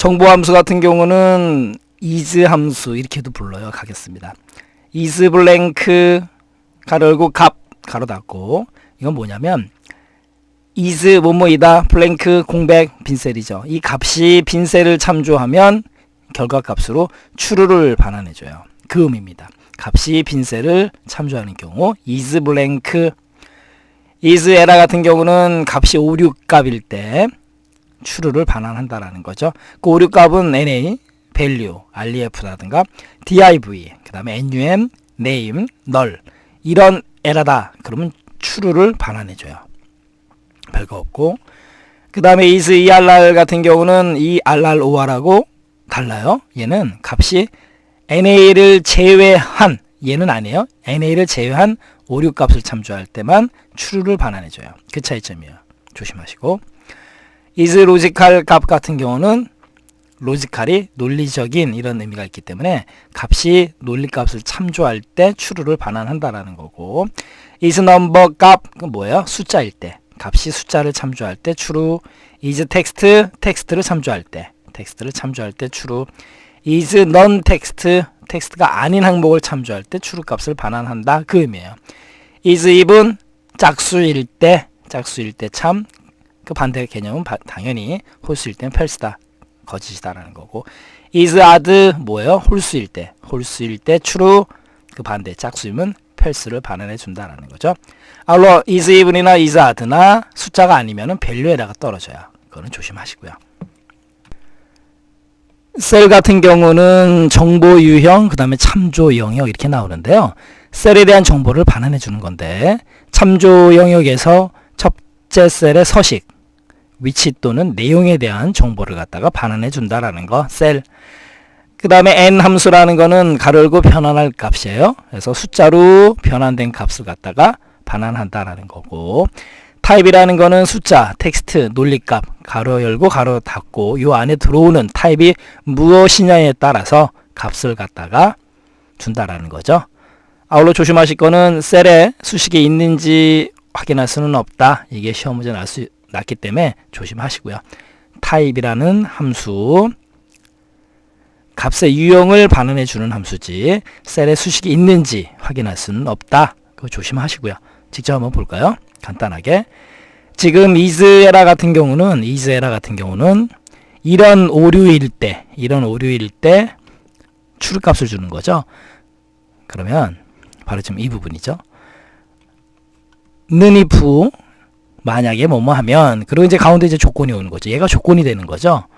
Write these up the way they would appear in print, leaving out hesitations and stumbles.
정보 함수 같은 경우는 is 함수 이렇게도 불러요. 가겠습니다. is blank 가로 열고 값 가로 닫고, 이건 뭐냐면 is 뭐뭐이다 blank 공백 빈셀이죠. 이 값이 빈셀을 참조하면 결과값으로 true를 반환해줘요. 그 의미입니다. 값이 빈셀을 참조하는 경우 is blank, is error 같은 경우는 값이 오류 값일 때 true를 반환한다라는 거죠. 그 오류 값은 NA, value, REF라든가 div, 그 다음에 NUM, name, null 이런 에러다 그러면 true를 반환해줘요. 별거 없고, 그 다음에 is ERR 같은 경우는 이 RROR하고 달라요. 얘는 값이 NA를 제외한, 얘는 아니에요. NA를 제외한 오류 값을 참조할 때만 true를 반환해줘요. 그 차이점이에요. 조심하시고, is logical 값 같은 경우는 로지컬이 논리적인 이런 의미가 있기 때문에 값이 논리값을 참조할 때 true를 반환한다라는 거고, is number 값, 그건 뭐예요? 숫자일 때, 값이 숫자를 참조할 때 true, is text, 텍스트를 참조할 때, 텍스트를 참조할 때 true, is non text, 텍스트가 아닌 항목을 참조할 때 true 값을 반환한다 그 의미예요. is even 짝수일 때 참, 그 반대 개념은 당연히 홀수일 때는 false다, 거짓이다라는 거고, is odd 뭐예요? 홀수일 때 true, 그 반대 짝수이면 false를 반환해 준다라는 거죠. 아울러 is even이나 is odd나 숫자가 아니면은 value에다가 떨어져요. 그거는 조심하시고요. 셀 같은 경우는 정보 유형, 그 다음에 참조 영역 이렇게 나오는데요. 셀에 대한 정보를 반환해 주는 건데, 참조 영역에서 첫째 셀의 서식, 위치 또는 내용에 대한 정보를 갖다가 반환해 준다라는 거, 셀. 그 다음에 n 함수라는 거는 가로 열고 변환할 값이에요. 그래서 숫자로 변환된 값을 갖다가 반환한다라는 거고, 타입이라는 거는 숫자, 텍스트, 논리값, 가로 열고 가로 닫고 요 안에 들어오는 타입이 무엇이냐에 따라서 값을 갖다가 준다라는 거죠. 아울러 조심하실 거는 셀에 수식이 있는지 확인할 수는 없다. 이게 시험 문제 났기 때문에 조심하시고요. 타입이라는 함수, 값의 유형을 반환해 주는 함수지 셀에 수식이 있는지 확인할 수는 없다. 그거 조심하시고요. 직접 한번 볼까요? 간단하게. 지금 is error 같은 경우는 이런 오류일 때 true 값을 주는 거죠. 그러면 바로 지금 이 부분이죠. 는 if 만약에 뭐뭐 하면, 그리고 이제 가운데 이제 조건이 오는 거죠. 얘가 조건이 되는 거죠.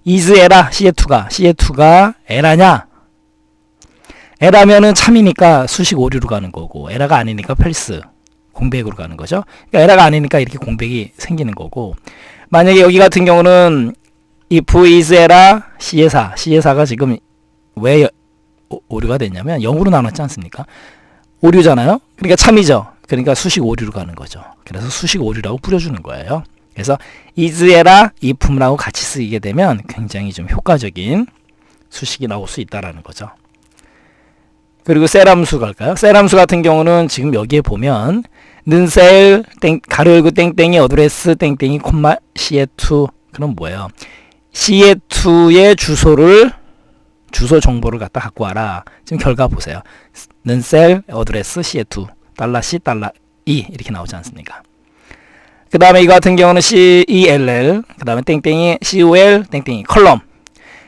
is error, CA2가 error냐? error면은 참이니까 수식 오류로 가는 거고, error가 아니니까 false, 공백으로 가는 거죠. 그러니까 error가 아니니까 이렇게 공백이 생기는 거고, 만약에 여기 같은 경우는 if is error CA4가 지금 왜 오류가 됐냐면 0으로 나눴지 않습니까? 오류잖아요. 그러니까 참이죠. 그러니까 수식 오류로 가는 거죠. 그래서 수식 오류라고 뿌려주는 거예요. 그래서 is error if라고 같이 쓰이게 되면 굉장히 좀 효과적인 수식이 나올 수 있다라는 거죠. 그리고 셀 함수 갈까요? 셀 함수 같은 경우는 지금 여기에 보면 는셀 가로 열고 땡땡이 어드레스 땡땡이 콤마 CA2, 그럼 뭐예요? CA2의 주소 정보를 갖다 갖고 와라. 지금 결과 보세요. 는셀 어드레스 CA2 $C $E 이렇게 나오지 않습니까? 그 다음에 이거 같은 경우는 CELL, 그 다음에 땡땡이 COL 땡땡이 컬럼.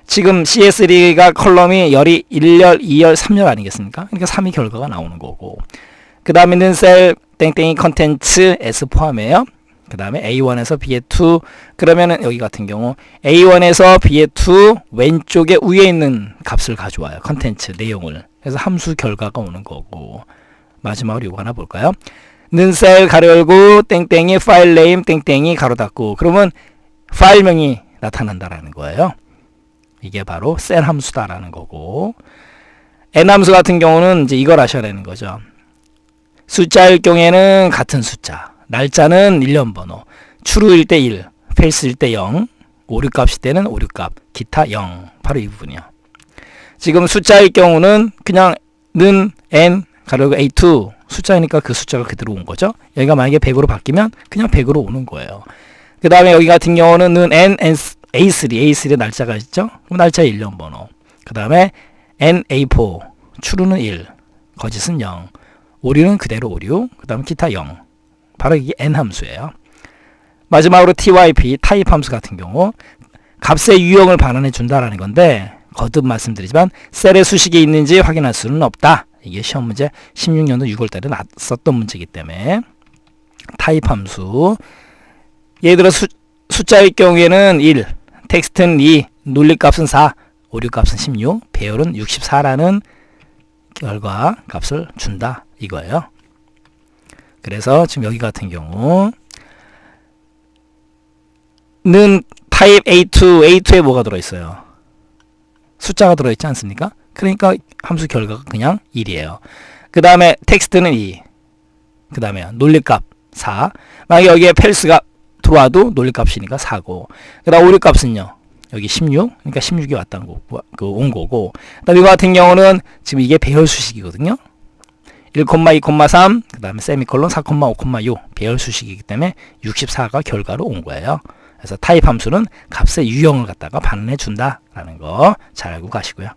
지금 CS3가 컬럼이 열이 1열, 2열, 3열 아니겠습니까? 그러니까 3이 결과가 나오는 거고, 그 다음에는 셀 땡땡이 컨텐츠 S 포함해요. 그 다음에 A1에서 B에2, 그러면은 여기 같은 경우 A1에서 B에2 왼쪽에 위에 있는 값을 가져와요. 컨텐츠 내용을. 그래서 함수 결과가 오는 거고, 마지막으로 이거 하나 볼까요? 는셀 가로 열고 땡땡이 파일 네임 땡땡이 가로 닫고, 그러면 파일명이 나타난다라는 거예요. 이게 바로 셀 함수다라는 거고, n 함수 같은 경우는 이제 이걸 아셔야 되는 거죠. 숫자일 경우에는 같은 숫자, 날짜는 1년 번호, true일 때 1, false일 때 0, 오류값일 때는 오류값, 기타 0. 바로 이 부분이요. 지금 숫자일 경우는 그냥 는 n 가로 A2 숫자이니까 그 숫자가 그대로 온 거죠. 여기가 만약에 100으로 바뀌면 그냥 100으로 오는 거예요. 그 다음에 여기 같은 경우는 는 n A3의 날짜가 있죠? 그럼 날짜의 1년 번호. 그 다음에 NA4, true는 1, 거짓은 0, 오류는 그대로 오류, 그 다음에 기타 0. 바로 이게 N 함수예요. 마지막으로 TYP, 타입 함수 같은 경우 값의 유형을 반환해 준다라는 건데, 거듭 말씀드리지만 셀의 수식이 있는지 확인할 수는 없다. 이게 시험 문제 16년도 6월달에 났었던 문제이기 때문에 타입 함수, 예를 들어 숫자의 경우에는 1, 텍스트는 2, 논리값은 4, 오류값은 16, 배열은 64라는 결과 값을 준다 이거예요. 그래서 지금 여기 같은 경우는 타입 A2에 뭐가 들어있어요? 숫자가 들어있지 않습니까? 그러니까 함수 결과가 그냥 1이에요. 그 다음에 텍스트는 2, 그 다음에 논리값 4, 만약에 여기에 펠스가 들어와도 논리값이니까 4고, 그 다음 오류값은요 여기 16, 그러니까 16이 왔다는 거고, 온 거고, 그 다음 이거 같은 경우는 지금 이게 배열 수식이거든요. 1, 2, 3, 그 다음에 세미콜론 4, 5, 6 배열 수식이기 때문에 64가 결과로 온 거예요. 그래서 타입 함수는 값의 유형을 갖다가 반환해 준다라는 거 잘 알고 가시고요.